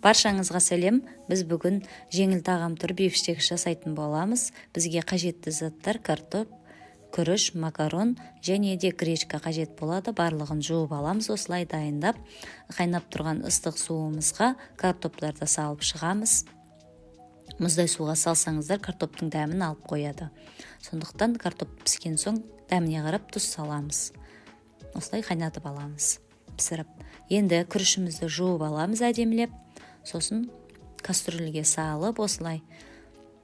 Баршаңызға сәлем. Біз бүгін жеңіл тағам түрі бифштекс жасайтын боламыз. Бізге қажетті заттар картоп, күріш, макарон және де гречка қажет болады. Барлығын жуып аламыз. Осылай дайындап, қайнап тұрған ыстық суымызға картоптарды салып шығамыз. Мұздай суға салсаңыздар картоптың дәмін алып қояды. Сондықтан картоп піскен соң дәміне қарап тұз саламыз. Осылай қайнатып аламыз. Пісіріп. Енді күрішімізді жуып аламыз әдемілеп. Сосын кастрюльге салып осылай.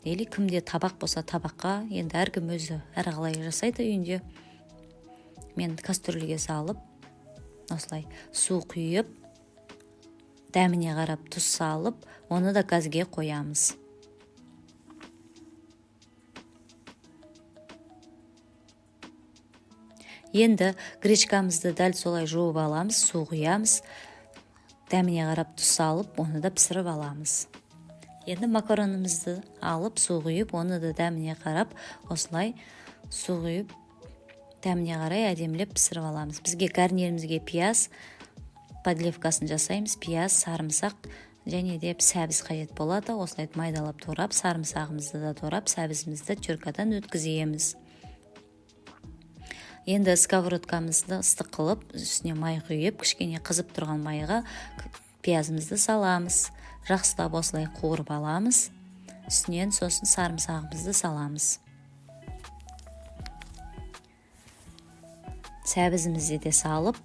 Или кімде табақ болса табаққа, енді әркім өзі әрқалай жасайды үйінде. Мен кастрюльге салып, осылай су құйып, дәміне қарап тұз салып, оны да газге қоямыз. Енді гречкамызды дәл солай жуып аламыз, су құямыз. Дәміне қарап тұз салып, оны да пісіріп аламыз. Енді макаронымызды алып, су құйып, оны да дәміне қарап, осылай су құйып, дәміне қарай әдемілеп пісіріп аламыз. Бізге гарнирімізге пияз, подливкасын жасаймыз, пияз, сарымсақ және де сәбіз қажет болады. Осылай майдалап турап, сарымсағымызды да турап, сәбізімізді теркадан өткіземіз. Енді сковородкамызды ыстық қылып, үстіне май құйып, кішкене қызып тұрған майға пиязымызды саламыз. Жақсылап осылай қуырып аламыз. Үстінен сосын сарымсағымызды саламыз. Сәбізімізді де салып,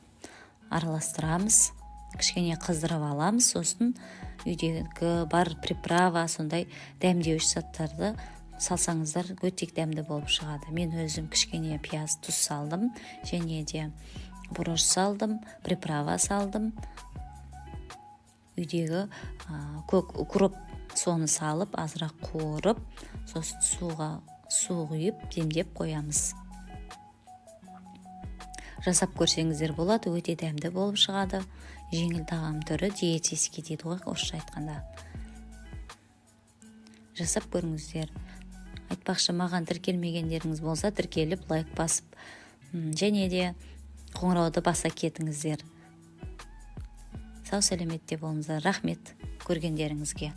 араластырамыз. Кішкене қыздырып аламыз. Сосын үйдегі бар приправа, сондай дәмдеуіш заттарды салсаңыздар өте дәмді болып шығады. Мен өзім кішкене пияз, тұз салдым, және де бұрыш салдым, приправа салдым. Үйдегі көк укроп соны салып, азырақ қуырып, сосын су құйып, демдеп қоямыз. Жасап көрсеңіздер болады, өте дәмді болып шығады. Жеңіл тағам түрі диетический дейді ғой, орысша айтқанда. Жасап көріңіздер. Айтпақшы, маған тіркелмегендеріңіз болса, тіркеліп, лайк басып, және де қоңырауды баса кетіңіздер. Сау сәлеметте болыңыздар. Рахмет көргендеріңізге.